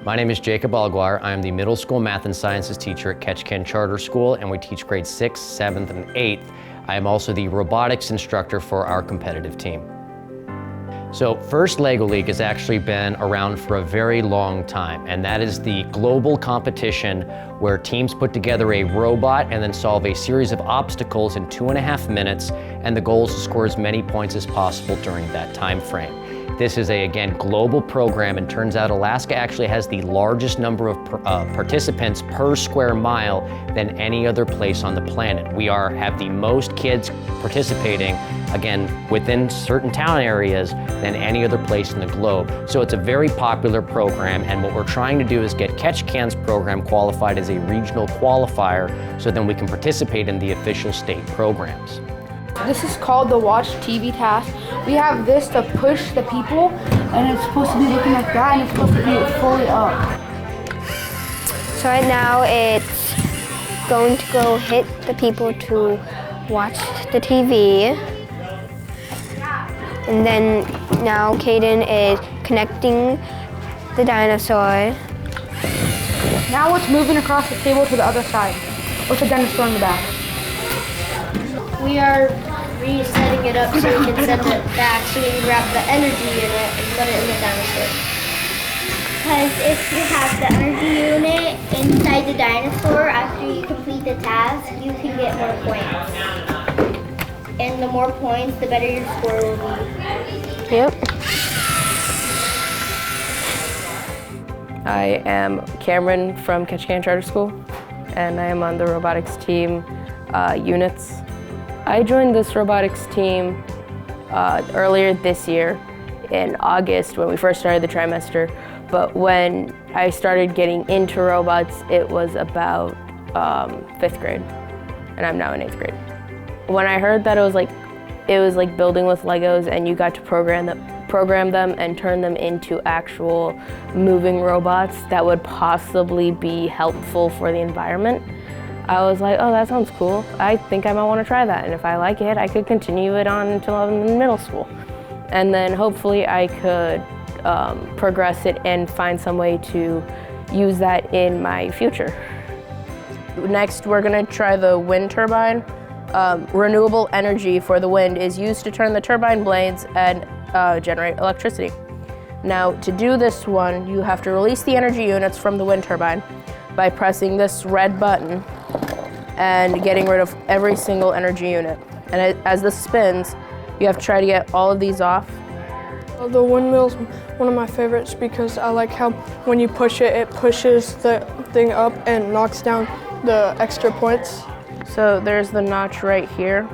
My name is Jacob Alguar. I am the middle school math and sciences teacher at Ketchikan Charter School, and we teach grades 6th, 7th, and 8th. I am also the robotics instructor for our competitive team. So First LEGO League has actually been around for a very long time, and that is the global competition where teams put together a robot and then solve a series of obstacles in 2.5 minutes, and the goal is to score as many points as possible during that time frame. This is again, global program, and turns out Alaska actually has the largest number of participants per square mile than any other place on the planet. We have the most kids participating, again, within certain town areas than any other place in the globe. So it's a very popular program, and what we're trying to do is get Ketchikan's program qualified as a regional qualifier so then we can participate in the official state programs. This is called the watch TV task. We have this to push the people, and it's supposed to be looking like that, and it's supposed to be fully up. So right now it's going to go hit the people to watch the TV. And then now Caden is connecting the dinosaur. Now it's moving across the table to the other side with the dinosaur in the back. We are resetting it up so we can send it back so we can grab the energy in it and put it in the dinosaur. Because if you have the energy unit inside the dinosaur, after you complete the task, you can get more points. And the more points, the better your score will be. Yep. I am Cameron from Ketchikan Charter School, and I am on the robotics team units. I joined this robotics team earlier this year in August when we first started the trimester, but when I started getting into robots, it was about 5th grade, and I'm now in 8th grade. When I heard that it was like building with Legos and you got to program them and turn them into actual moving robots that would possibly be helpful for the environment, I was like, oh, that sounds cool. I think I might want to try that, and if I like it, I could continue it on until I'm in middle school. And then hopefully I could progress it and find some way to use that in my future. Next, we're gonna try the wind turbine. Renewable energy for the wind is used to turn the turbine blades and generate electricity. Now, to do this one, you have to release the energy units from the wind turbine by pressing this red button and getting rid of every single energy unit. And as this spins, you have to try to get all of these off. The windmill's one of my favorites because I like how when you push it, it pushes the thing up and knocks down the extra points. So there's the notch right here,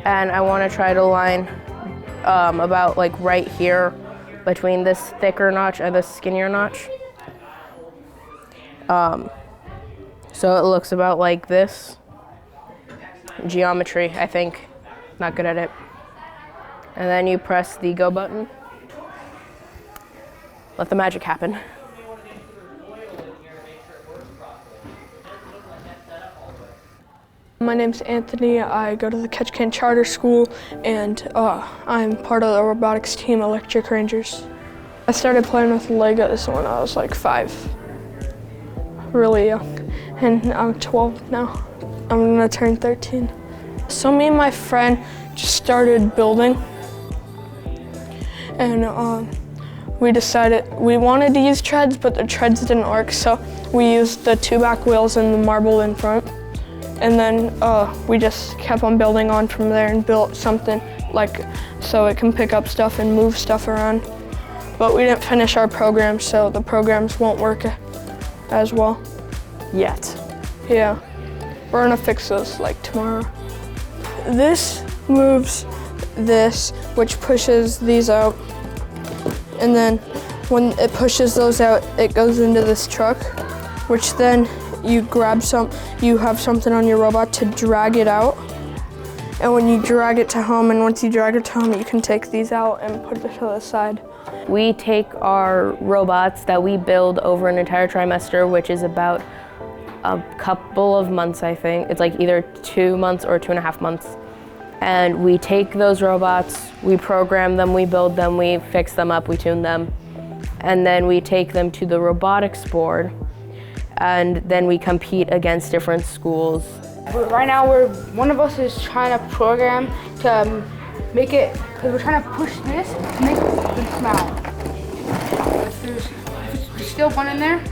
and I want to try to line about like right here between this thicker notch and this skinnier notch. So it looks about like this. Geometry, I think. Not good at it. And then you press the go button. Let the magic happen. My name's Anthony. I go to the Ketchikan Charter School, and I'm part of the robotics team, Electric Rangers. I started playing with Legos when I was like 5, really young, and I'm 12 now. I'm gonna turn 13. So me and my friend just started building, and we decided we wanted to use treads, but the treads didn't work, so we used the 2 back wheels and the marble in front. And then we just kept on building on from there and built something like so it can pick up stuff and move stuff around. But we didn't finish our program, so the programs won't work as well. Yet. Yeah, we're gonna fix those like tomorrow. This moves this, which pushes these out. And then when it pushes those out, it goes into this truck, which then you have something on your robot to drag it out. And when you drag it to home, and once you drag it to home, you can take these out and put it to the side. We take our robots that we build over an entire trimester, which is about a couple of months, I think. It's like either 2 months or 2.5 months. And we take those robots, we program them, we build them, we fix them up, we tune them. and then we take them to the robotics board, and then we compete against different schools. But right now, one of us is trying to program to make it, because we're trying to push this to make it smile. If there's still one in there,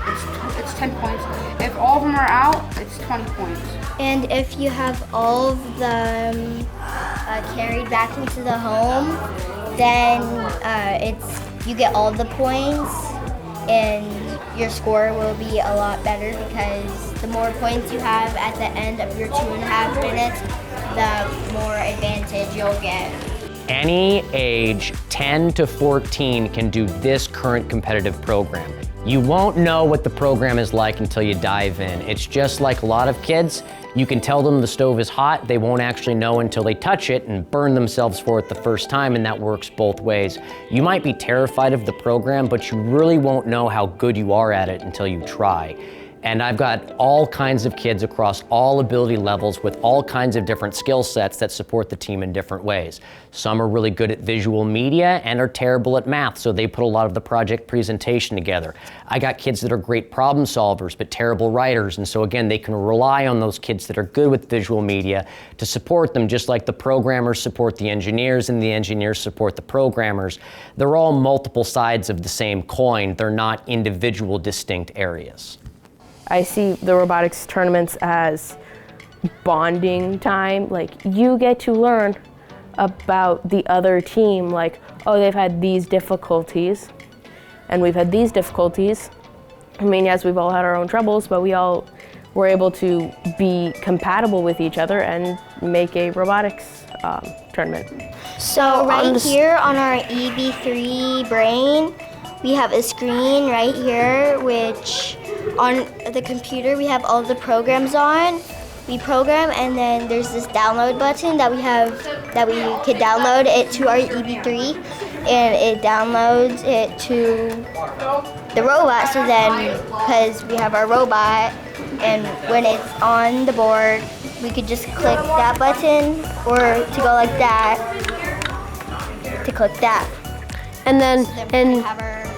it's 10 points. If all of them are out, it's 20 points. And if you have all of them carried back into the home, then you get all the points, and your score will be a lot better, because the more points you have at the end of your 2.5 minutes, the more advantage you'll get. Any age 10 to 14 can do this current competitive program. You won't know what the program is like until you dive in. It's just like a lot of kids. You can tell them the stove is hot. They won't actually know until they touch it and burn themselves for it the first time, and that works both ways. You might be terrified of the program, but you really won't know how good you are at it until you try. And I've got all kinds of kids across all ability levels with all kinds of different skill sets that support the team in different ways. Some are really good at visual media and are terrible at math, so they put a lot of the project presentation together. I got kids that are great problem solvers but terrible writers, and so again, they can rely on those kids that are good with visual media to support them, just like the programmers support the engineers and the engineers support the programmers. They're all multiple sides of the same coin. They're not individual distinct areas. I see the robotics tournaments as bonding time. Like, you get to learn about the other team, like, oh, they've had these difficulties and we've had these difficulties. I mean, yes, we've all had our own troubles, but we all were able to be compatible with each other and make a robotics tournament. So right here on our EB3 brain, we have a screen right here, which on the computer we have all the programs on. We program, and then there's this download button that we could download it to our EB3, and it downloads it to the robot. So then, because we have our robot, and when it's on the board, we could just click that button, or to go like that, to click that. And then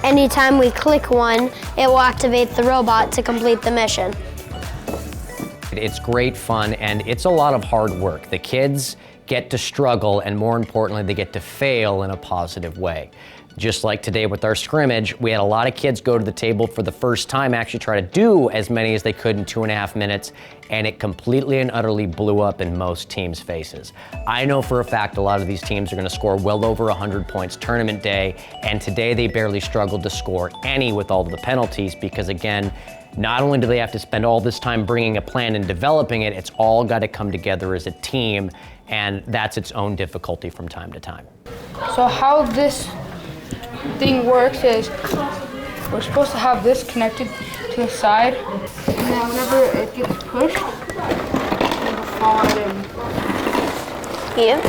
anytime we click one, it will activate the robot to complete the mission. It's great fun, and it's a lot of hard work. The kids get to struggle, and more importantly, they get to fail in a positive way. Just like today with our scrimmage, we had a lot of kids go to the table for the first time, actually try to do as many as they could in 2.5 minutes, and it completely and utterly blew up in most teams' faces. I know for a fact a lot of these teams are gonna score well over 100 points tournament day, and today they barely struggled to score any with all of the penalties, because again, not only do they have to spend all this time bringing a plan and developing it, it's all got to come together as a team, and that's its own difficulty from time to time. So how this thing works is we're supposed to have this connected to the side, and then whenever it gets pushed, it'll fall right in. Yeah.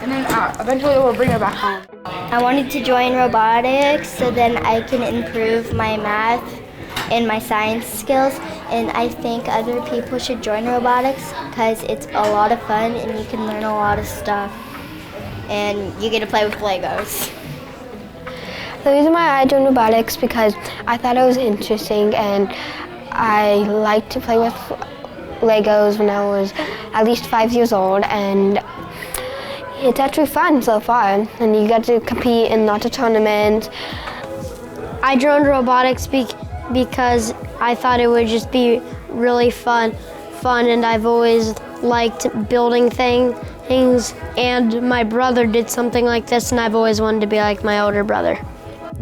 And then eventually it will bring it back home. I wanted to join robotics so then I can improve my math and my science skills, and I think other people should join robotics because it's a lot of fun and you can learn a lot of stuff, and you get to play with Legos. The reason why I joined robotics because I thought it was interesting, and I liked to play with Legos when I was at least 5 years old, and it's actually fun so far, and you get to compete in lots of tournaments. I joined robotics because I thought it would just be really fun, and I've always liked building things, and my brother did something like this, and I've always wanted to be like my older brother.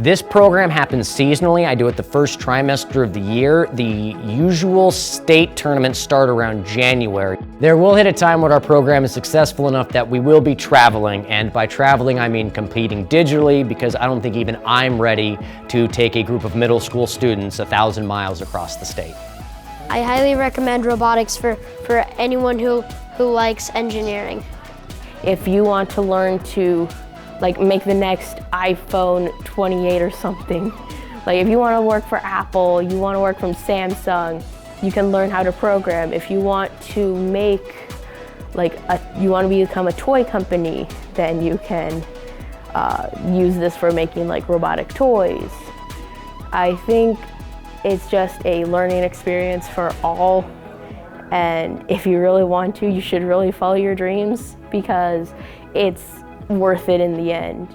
This program happens seasonally. I do it the first trimester of the year. The usual state tournaments start around January. There will hit a time when our program is successful enough that we will be traveling, and by traveling I mean competing digitally, because I don't think even I'm ready to take a group of middle school students 1,000 miles across the state. I highly recommend robotics for anyone who likes engineering. If you want to learn to make the next iPhone 28 or something, like if you want to work for Apple, you want to work from Samsung, you can learn how to program. If you want to make you want to become a toy company, then you can use this for making like robotic toys. I think it's just a learning experience for all, and if you really want to, you should really follow your dreams because it's worth it in the end.